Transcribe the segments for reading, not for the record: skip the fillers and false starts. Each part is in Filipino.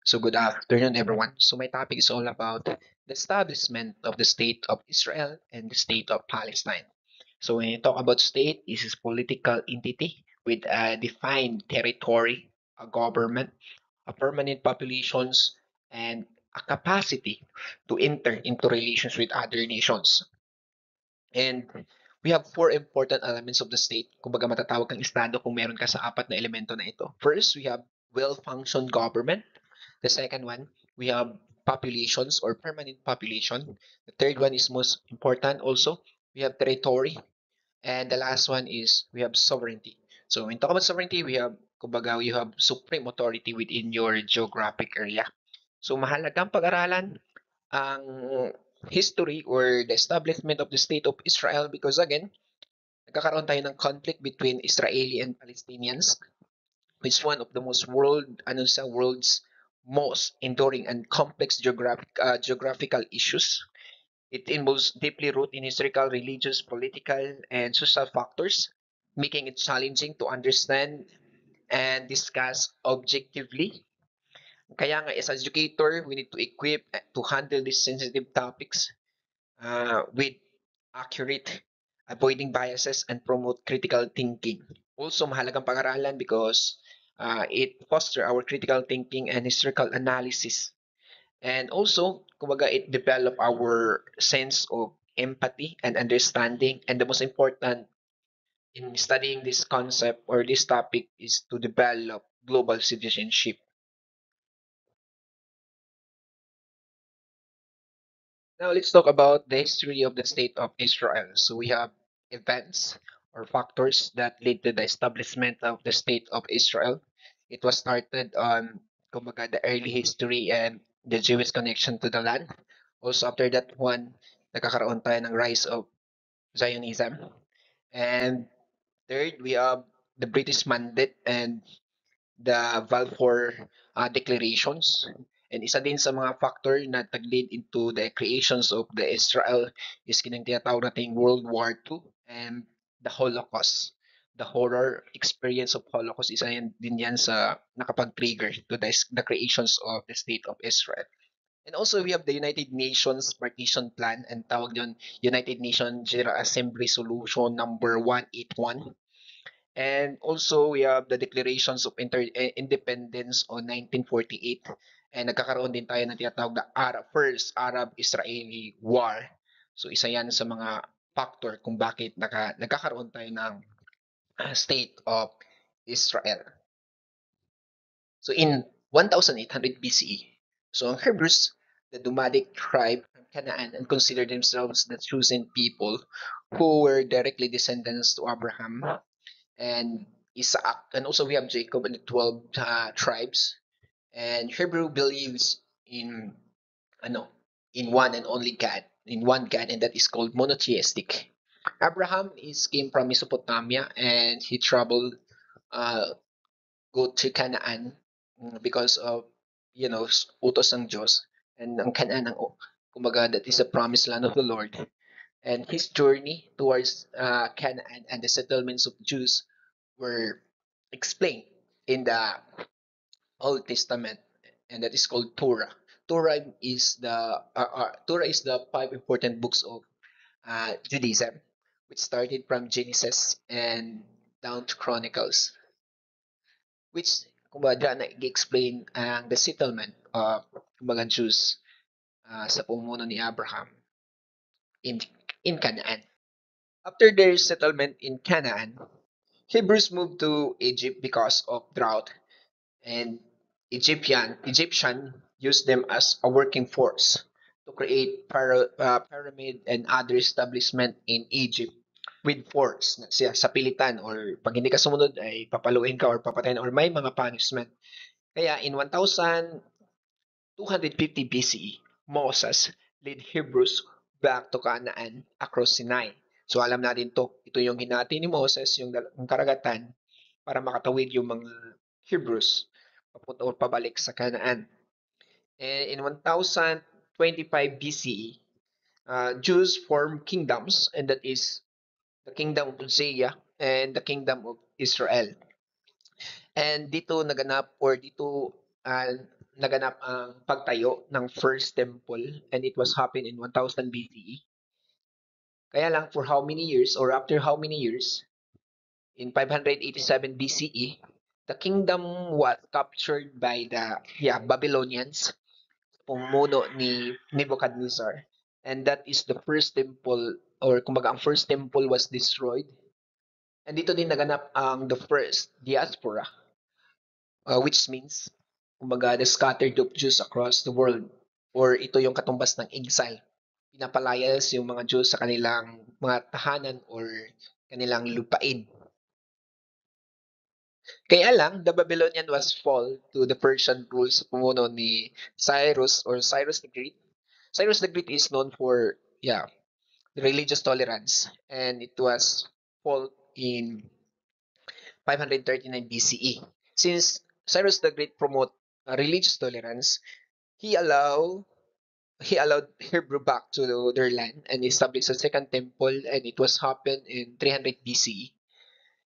So good afternoon, everyone. So my topic is all about the establishment of the state of Israel and the state of Palestine. So when you talk about state, this is political entity with a defined territory, a government, a permanent populations, and a capacity to enter into relations with other nations. And we have four important elements of the state. Kumbaga matatawag kang estado kung meron ka sa apat na elemento na ito. First, we have well-functioned government. The second one, we have populations or permanent population. The third one is most important also. We have territory. And the last one is we have sovereignty. So when talk about sovereignty, we have, kumbaga, you have supreme authority within your geographic area. So mahalagang pag-aralan ang history or the establishment of the state of Israel because again, nagkakaroon tayo ng conflict between Israeli and Palestinians, which is one of the most world's most enduring and complex geographical issues. It involves deeply rooted in historical, religious, political, and social factors, making it challenging to understand and discuss objectively. Kaya nga, as educator, we need to equip to handle these sensitive topics with accurate, avoiding biases, and promote critical thinking. Also, mahalagang pag-aralan because it foster our critical thinking and historical analysis. And also, kumbaga, it develop our sense of empathy and understanding. And the most important in studying this concept or this topic is to develop global citizenship. Now let's talk about the history of the state of Israel. So we have events or factors that lead to the establishment of the state of Israel. It was started on kumbaga, the early history and the Jewish connection to the land. Also after that one, nagkakaroon tayo ng rise of Zionism. And third, we have the British Mandate and the Balfour Declarations. And isa din sa mga factor na tag-lead into the creations of the Israel is kinang tinatawag nating World War II and the Holocaust. The horror experience of Holocaust, isa yan, din yan sa nakapag-trigger to the creations of the State of Israel. And also, we have the United Nations Partition Plan and tawag yun United Nations General Assembly Solution number 181. And also, we have the Declarations of Independence on 1948. And nagkakaroon din tayo ng tinatawag na First Arab-Israeli War. So, isa yan sa mga factor kung bakit nagkakaroon tayo ng State of Israel. So, in 1800 BCE, so ang Hebrews, the nomadic tribe from Canaan, and considered themselves the chosen people who were directly descendants to Abraham and Isaac, and also we have Jacob and the 12 tribes. And Hebrew believes in ano, in one and only God, in one God, and that is called monotheistic. Abraham came from Mesopotamia and he traveled uh, go to Canaan because of utos ng Diyos and ang Canaan kumbaga that is the promised land of the Lord. And his journey towards Canaan and the settlements of Jews were explained in the Old Testament, and that is called Torah. Torah is the five important books of Judaism, which started from Genesis and down to Chronicles, which kumbaga nag-explain ang the settlement of kumbaga Jews sa pumuno ni Abraham in in Canaan. After their settlement in Canaan, Hebrews moved to Egypt because of drought, and Egyptian used them as a working force to create pyramid and other establishment in Egypt with force na siya sa pilitan or pag hindi ka sumunod ay papaluin ka or papatayin or may mga punishment. Kaya in 1250 BCE, Moses led Hebrews back to Canaan across Sinai. So alam natin to, ito yung hinati ni Moses, yung karagatan para makatawid yung mga Hebrews papunta o pabalik sa Canaan. And in 1025 BCE, Jews formed kingdoms, and that is the kingdom of Uzziah and the kingdom of Israel. And dito naganap or dito naganap ang pagtayo ng first temple, and it was happened in 1000 BCE. Kaya lang for how many years or after how many years, in 587 BCE, the kingdom was captured by the Babylonians, pumuno ni Nebuchadnezzar. And that is the first temple, or kumbaga ang first temple was destroyed. And dito din naganap ang the first diaspora, which means kumbaga the scattered of Jews across the world, or ito yung katumbas ng exile. Pinapalayas yung mga Jews sa kanilang mga tahanan or kanilang lupain. Kaya lang, the Babylonian was fall to the Persian rule sa pumuno ni Cyrus or Cyrus the Great. Cyrus the Great is known for, religious tolerance, and it was fall in 539 BCE. Since Cyrus the Great promote religious tolerance, he allowed he allowed Hebrew back to their land and established a second temple, and it was happened in 300 BCE.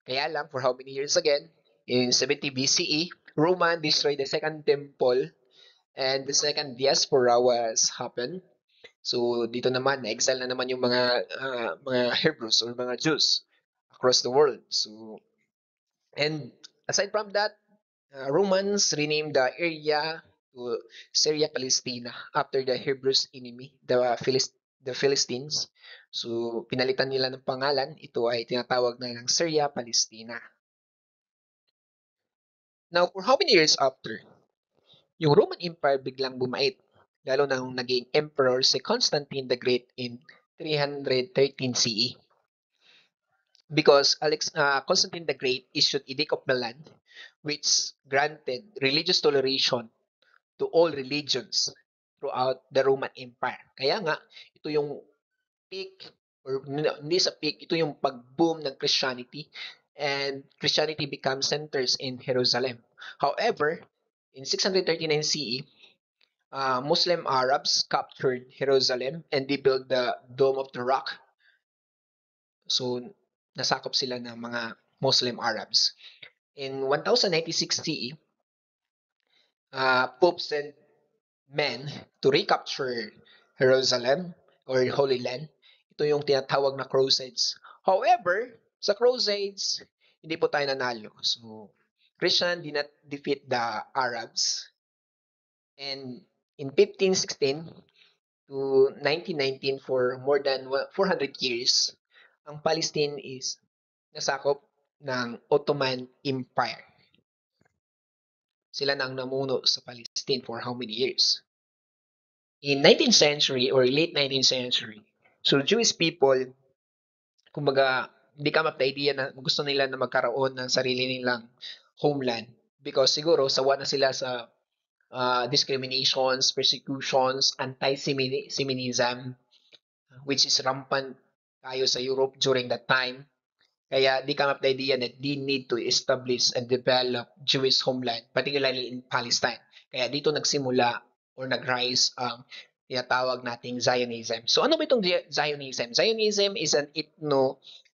Kaya lang, for how many years again? In 70 BCE, Roman destroyed the second temple and the second diaspora was happened. So dito naman, na-exile na naman yung mga Hebrews or mga Jews across the world. So, and aside from that, Romans renamed the area to Syria Palestina after the Hebrews' enemy, the Philistines. So, pinalitan nila ng pangalan. Ito ay tinatawag na ng Syria Palestina. Now, for how many years after? Yung Roman Empire biglang bumait, lalo nang naging emperor si Constantine the Great in 313 CE. Because Constantine the Great issued Edict of Milan, which granted religious toleration to all religions throughout the Roman Empire. Kaya nga, ito yung peak, or hindi sa peak, ito yung pag-boom ng Christianity, and Christianity becomes centers in Jerusalem. However, in 639 CE, Muslim Arabs captured Jerusalem and they built the Dome of the Rock. So, nasakop sila ng mga Muslim Arabs. In 1096 CE, Pope sent men to recapture Jerusalem or Holy Land. Ito yung tinatawag na Crusades. However, sa Crusades, hindi po tayo nanalo. So, Christian did not defeat the Arabs. And in 1516 to 1919, for more than 400 years, ang Palestine is nasakop ng Ottoman Empire. Sila na ang namuno sa Palestine for how many years? In 19th century or late 19th century, so Jewish people, kumbaga, become up the idea na gusto nila na magkaroon ng sarili nilang homeland. Because siguro, sawa na sila sa discriminations, persecutions, anti-Semitism, which is rampant tayo sa Europe during that time. Kaya they come up the idea that they need to establish and develop Jewish homeland, particularly in Palestine. Kaya dito nagsimula or nag-rise ang tinatawag nating Zionism. So ano ba itong Zionism? Zionism is an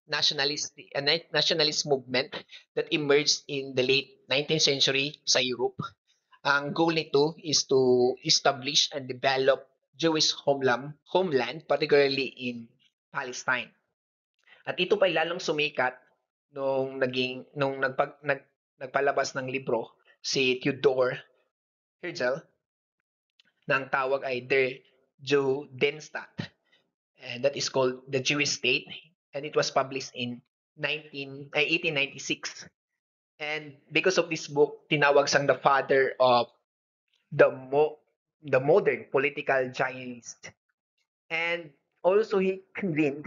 nationalist movement that emerged in the late 19th century sa Europe. Ang goal nito is to establish and develop Jewish homeland, particularly in Palestine. At ito pa lalong sumikat nagpalabas ng libro si Theodor Herzl, na ang tawag ay Der Judenstaat, and that is called The Jewish State, and it was published in 1896. And because of this book, tinawag sang the father of the modern political Zionist. And also he convened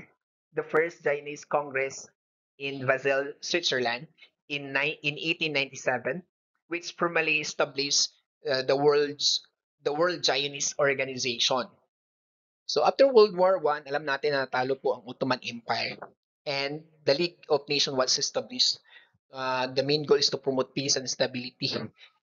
the first Zionist Congress in Basel, Switzerland in 1897, which formally established the World Zionist Organization. So after World War I, alam natin na natalo po ang Ottoman Empire, and the League of Nations was established. The main goal is to promote peace and stability,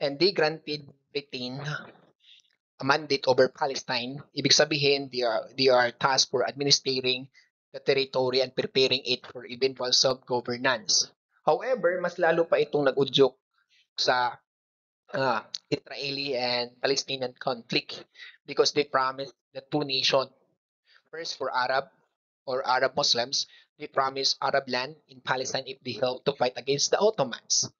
and they granted Britain a mandate over Palestine. Ibig sabihin, they are tasked for administering the territory and preparing it for eventual self-governance. However, mas lalo pa itong nag-udyok sa Israeli and Palestinian conflict because they promised the two nations. First, for Arab or Arab Muslims, they promised Arab land in Palestine if they help to fight against the Ottomans.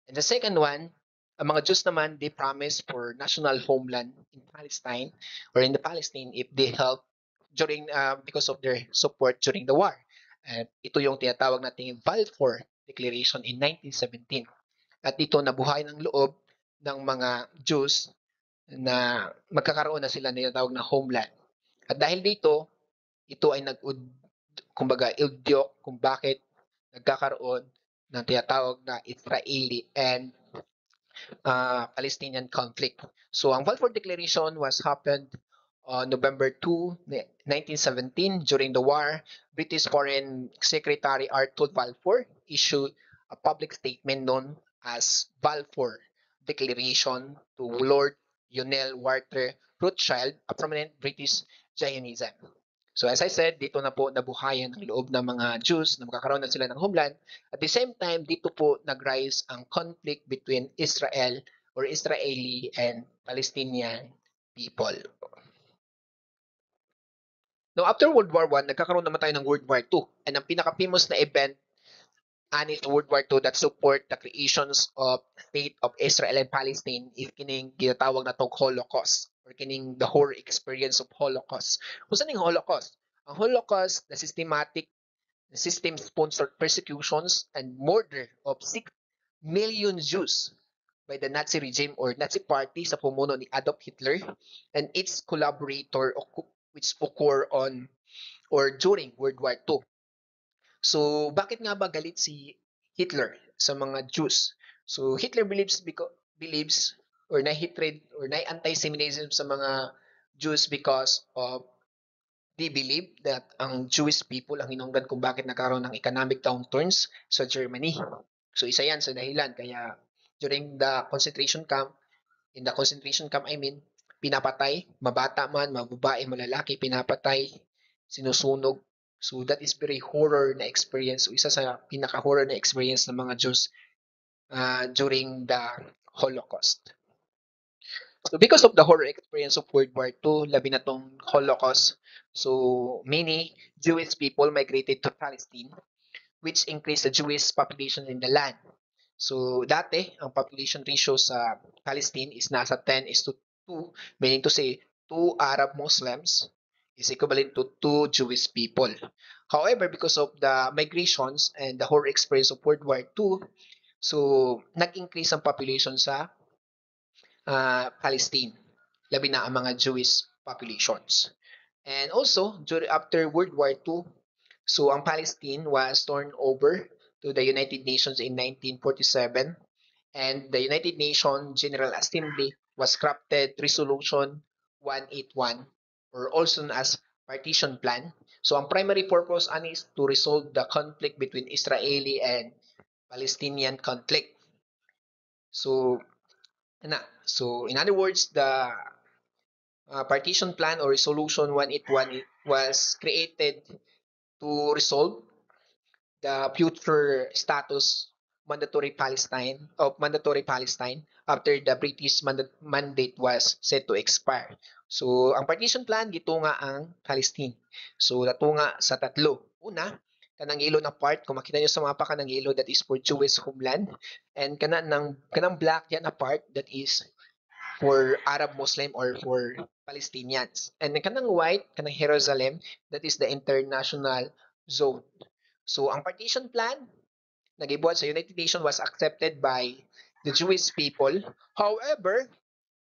And the second one, ang mga Jews naman, they promise for national homeland in Palestine or in the Palestine if they help during because of their support during the war. At ito yung tinatawag nating Balfour Declaration in 1917. At dito nabuhay ng loob ng mga Jews na magkakaroon na sila ng tinatawag na homeland. At dahil dito, ito ay kumbaga ildyok kung bakit nagkakaroon ng tinatawag na Israeli and Palestinian conflict. So ang Balfour Declaration was happened on November 2, 1917 during the war. British Foreign Secretary Arthur Balfour issued a public statement known as Balfour Declaration to Lord Lionel Walter Rothschild, a prominent British Zionism. So as I said, dito na po nabuhayan ang loob ng mga Jews na magkakaroon na sila ng homeland. At the same time, dito po nag-rise ang conflict between Israel or Israeli and Palestinian people. Now, after World War I, nagkakaroon naman tayo ng World War II. And ang pinaka-famous na event ani sa World War II that support the creations of State of Israel and Palestine is kining ginatawag na tong Holocaust or kining the horror experience of Holocaust. Kung saan yung Holocaust? Ang Holocaust, the system-sponsored persecutions and murder of 6 million Jews by the Nazi regime or Nazi party sa pumuno ni Adolf Hitler and its collaborator which occur on or during World War II. So, bakit nga ba galit si Hitler sa mga Jews? So, Hitler believes or na-hatred or na-anti-Semitism sa mga Jews because of they believe that ang Jewish people ang hinungdan kung bakit nagkaroon ng economic downturns sa Germany. So, isa yan sa dahilan. Kaya, during the concentration camp, in the concentration camp, pinapatay, mabata man, mababae, malalaki, pinapatay, sinusunog. So that is very horror na experience. So isa sa pinaka-horror na experience ng mga Jews during the Holocaust. So because of the horror experience of World War II, labi na tong Holocaust, so many Jewish people migrated to Palestine, which increased the Jewish population in the land. So dati, ang population ratio sa Palestine is nasa 10 is to 2, meaning to say 2 Arab Muslims is equivalent to 2 Jewish people. However, because of the migrations and the horror experience of World War II, so nag-increase ang population sa Palestine, labi na ang mga Jewish populations. And also, after World War II, so ang Palestine was turned over to the United Nations in 1947, and the United Nations General Assembly was crafted Resolution 181, or also known as Partition Plan. So ang primary purpose is to resolve the conflict between Israeli and Palestinian conflict. So, so in other words, the partition plan or resolution 181 was created to resolve the future status mandatory Palestine after the British mandate was set to expire. So ang partition plan gitunga ang Palestine. So natunga sa tatlo. Una, kanang yellow na part, kung makita niyo sa mapa, kanang yellow that is for Jewish homeland, and kanang black yan na part that is for Arab Muslim or for Palestinians. And kanang white, kanang Jerusalem, that is the international zone. So ang partition plan nagibuhat sa United Nations was accepted by the Jewish people. However,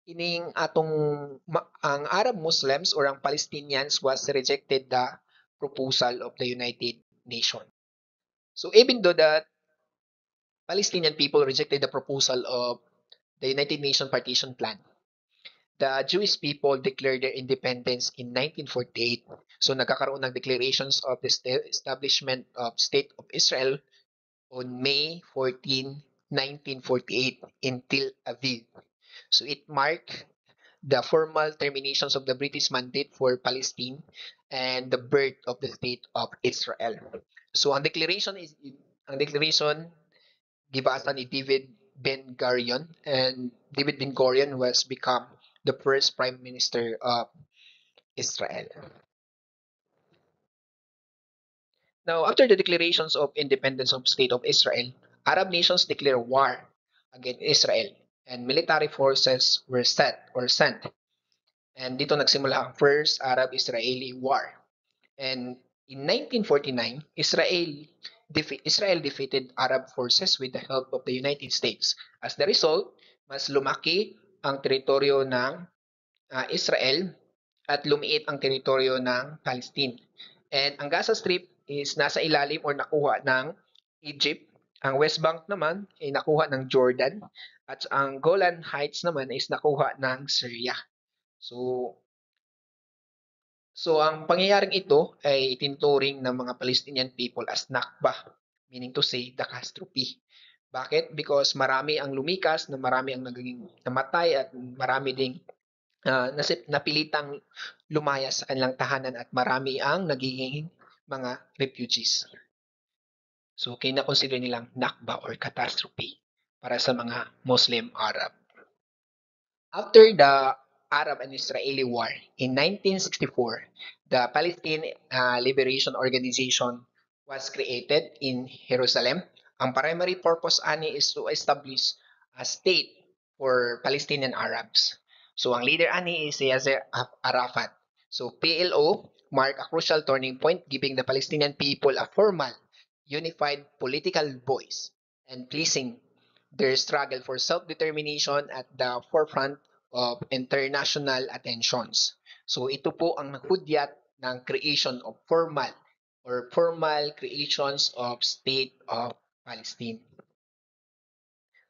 ining ang Arab Muslims or ang Palestinians was rejected the proposal of the United Nations. So even though the Palestinian people rejected the proposal of the United Nations partition plan, the Jewish people declared their independence in 1948. So nagkakaroon ng declarations of the establishment of State of Israel on May 14, 1948 in Tel Aviv. So it marked the formal terminations of the British mandate for Palestine and the birth of the State of Israel. So ang declaration gibasa ni David Ben Gurion, and David Ben Gurion was become the first prime minister of Israel. Now, after the declarations of independence of State of Israel, Arab nations declare war against Israel, and military forces were set or sent. And dito nagsimula ang First Arab-Israeli War. And in 1949, Israel defeated Arab forces with the help of the United States. As the result, mas lumaki ang teritoryo ng Israel at lumiit ang teritoryo ng Palestine. And ang Gaza Strip is nasa ilalim or nakuha ng Egypt. Ang West Bank naman ay nakuha ng Jordan at ang Golan Heights naman is nakuha ng Syria. So, ang pangyayaring ito ay itinuturing ng mga Palestinian people as Nakba, meaning to say, the catastrophe. Bakit? Because marami ang lumikas, na marami ang naging namatay at marami ding napilitang lumaya sa kanilang tahanan at marami ang nagiging mga refugees. So, kina-consider nilang Nakba or catastrophe para sa mga Muslim Arab. After the Arab and Israeli War in 1964, the Palestine Liberation Organization was created in Jerusalem. Ang primary purpose ani is to establish a state for Palestinian Arabs. So ang leader ani is Yasser Arafat. So PLO marked a crucial turning point, giving the Palestinian people a formal, unified political voice and placing their struggle for self-determination at the forefront of international attentions. So ito po ang naghudyat ng creation of formal creations of State of Palestine.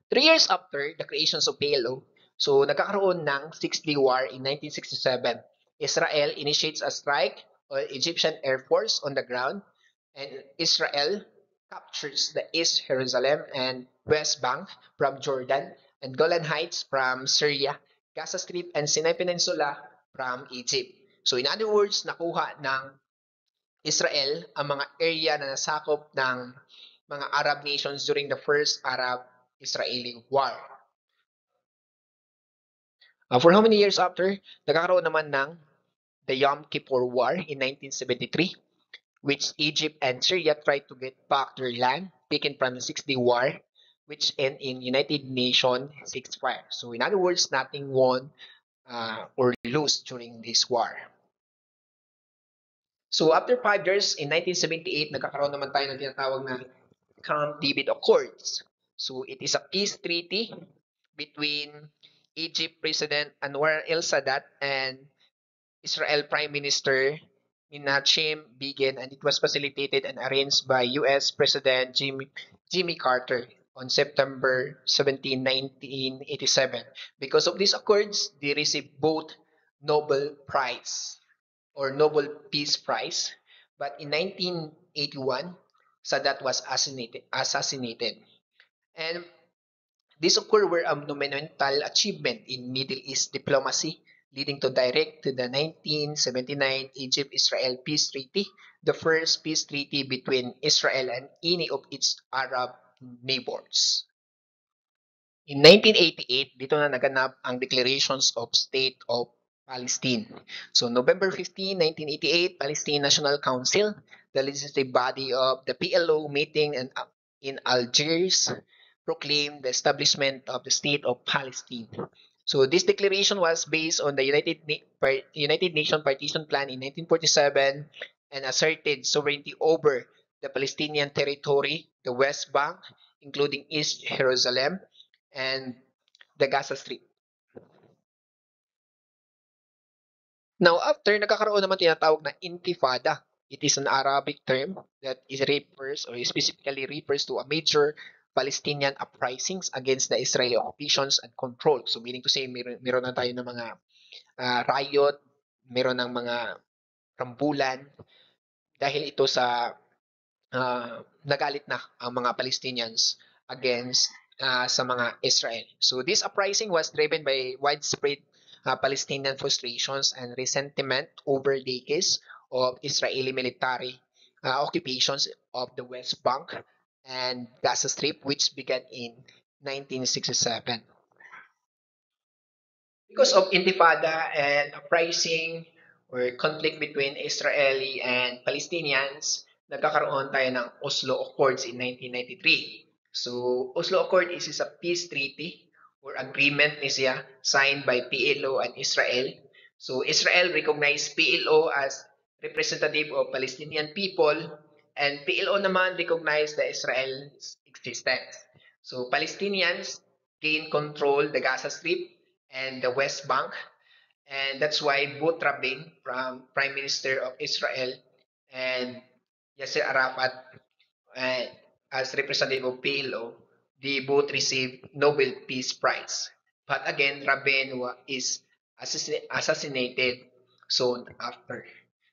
3 years after the creations of PLO, so nagkakaroon ng Six-Day War in 1967. Israel initiates a strike on Egyptian Air Force on the ground, and Israel captures the East Jerusalem and West Bank from Jordan, and Golan Heights from Syria, Gaza Strip and Sinai Peninsula from Egypt. So in other words, nakuha ng Israel ang mga area na nasakop ng mga Arab nations during the First Arab-Israeli War. For how many years after, nagkakaroon naman ng the Yom Kippur War in 1973, which Egypt and Syria tried to get back their land taken from the Six-Day War, which end in United Nations ceasefire. So in other words, nothing won or lose during this war. So after 5 years, in 1978, nagkakaroon naman tayo ng tinatawag na Camp David Accords. So it is a peace treaty between Egypt President Anwar el-Sadat and Israel Prime Minister Menachem Begin, and it was facilitated and arranged by U.S. President Jimmy Carter on September 17, 1987. Because of these accords, they received both Nobel Prize or Nobel Peace Prize. But in 1981, Sadat was assassinated. And this occurred were a monumental achievement in Middle East diplomacy, leading to the 1979 Egypt-Israel Peace Treaty, the first peace treaty between Israel and any of its Arab neighbors. In 1988, dito na naganap ang Declarations of State of Palestine. So November 15, 1988, Palestine National Council, the legislative body of the PLO meeting in Algiers, proclaimed the establishment of the State of Palestine. So this declaration was based on the United Nations Partition Plan in 1947 and asserted sovereignty over the Palestinian territory, the West Bank, including East Jerusalem, and the Gaza Strip. Now, after, nagkakaroon naman tinatawag na Intifada. It is an Arabic term that refers or specifically refers to a major Palestinian uprisings against the Israeli occupations and control. So, meaning to say, meron na tayo ng mga riot, meron ng mga rambulan, dahil ito sa nagalit na ang mga Palestinians against sa mga Israel. So this uprising was driven by widespread Palestinian frustrations and resentment over decades of Israeli military occupations of the West Bank and Gaza Strip, which began in 1967. Because of Intifada and uprising or conflict between Israeli and Palestinians, nagkakaroon tayo ng Oslo Accords in 1993. So, Oslo Accord is a peace treaty or agreement ni siya signed by PLO and Israel. So, Israel recognized PLO as representative of Palestinian people and PLO naman recognized the Israel's existence. So, Palestinians gain control the Gaza Strip and the West Bank. And that's why both Rabin, from Prime Minister of Israel, and Yasser Arafat, uh, as representative of PLO, they both received Nobel Peace Prize. But again, Rabin is assassinated soon after.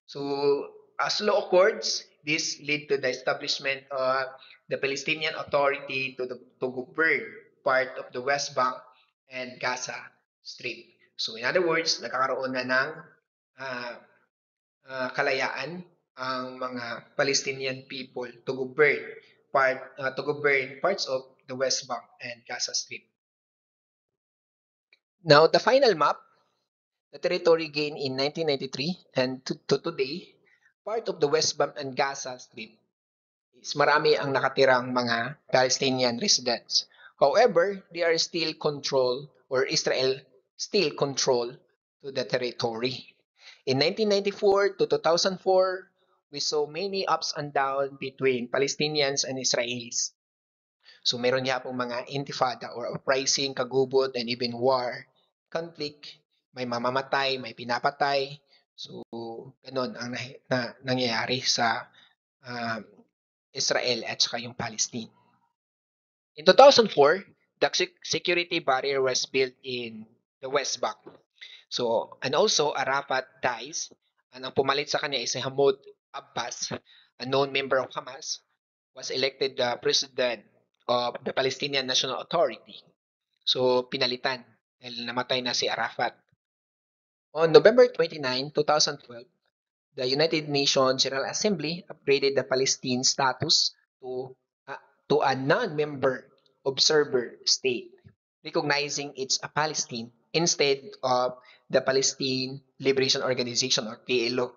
So, as law accords, this lead to the establishment of the Palestinian Authority to govern part of the West Bank and Gaza Strip. So, in other words, nagkakaroon na ng uh, kalayaan ang mga Palestinian people to govern parts of the West Bank and Gaza Strip. Now, the final map, the territory gained in 1993 and to today, part of the West Bank and Gaza Strip is marami ang nakatirang mga Palestinian residents. However, they are still control or Israel still control to the territory. In 1994 to 2004, we saw many ups and downs between Palestinians and Israelis. So meron niya pong mga intifada or uprising, kagubot, and even war, conflict, may mamamatay, may pinapatay. So, ganun ang nangyayari sa um, Israel at saka yung Palestine. In 2004, the security barrier was built in the West Bank. So, and also Arafat dies, and ang pumalit sa kanya is si Mahmoud Abbas, a known member of Hamas, was elected the president of the Palestinian National Authority. So, pinalitan dahil namatay na si Arafat. On November 29, 2012, the United Nations General Assembly upgraded the Palestine status to to a non-member observer state, recognizing it's a Palestine instead of the Palestine Liberation Organization or PLO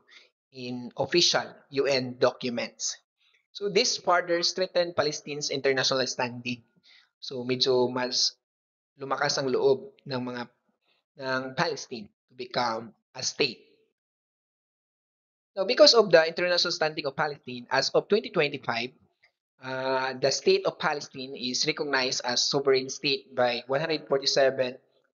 in official UN documents. So this further strengthened Palestine's international standing. So medyo mas lumakas ang loob ng Palestine to become a state. Now, because of the international standing of Palestine, as of 2025, the state of Palestine is recognized as sovereign state by 147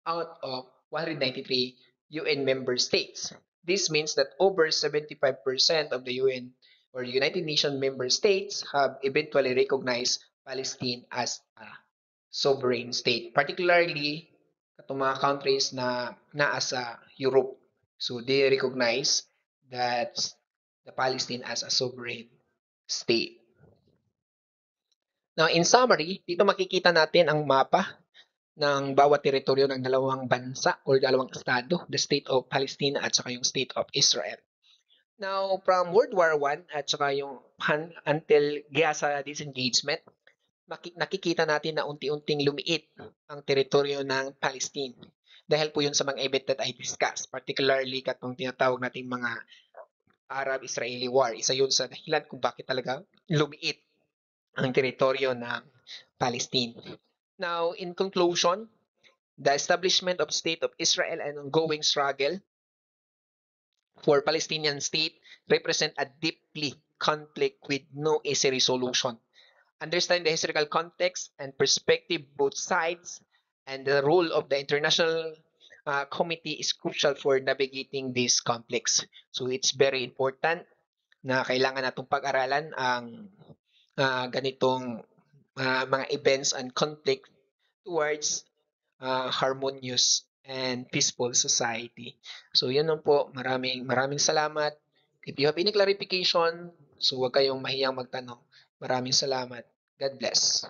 out of 193 UN member states. This means that over 75% of the UN or United Nations member states have eventually recognized Palestine as a sovereign state, particularly itong mga countries na naasa Europe. So they recognize that the Palestine as a sovereign state. Now, in summary, dito makikita natin ang mapa ng bawat teritoryo ng dalawang bansa or dalawang estado, the State of Palestine at saka yung State of Israel. Now, from World War I at saka yung until Gaza disengagement, nakikita natin na unti-unting lumiit ang teritoryo ng Palestine. Dahil po yun sa mga event that I discussed, particularly katong tinatawag nating mga Arab-Israeli War. Isa yun sa dahilan kung bakit talaga lumiit ang teritoryo ng Palestine. Now, in conclusion, the establishment of State of Israel and ongoing struggle for Palestinian state represent a deeply conflict with no easy resolution. Understand the historical context and perspective both sides, and the role of the international committee is crucial for navigating these conflicts. So it's very important na kailangan natong pag-aralan ang ganitong mga events and conflict towards harmonious and peaceful society. So yun lang po. Maraming salamat. If you have any clarification, so huwag kayong mahiyang magtanong. Maraming salamat. God bless.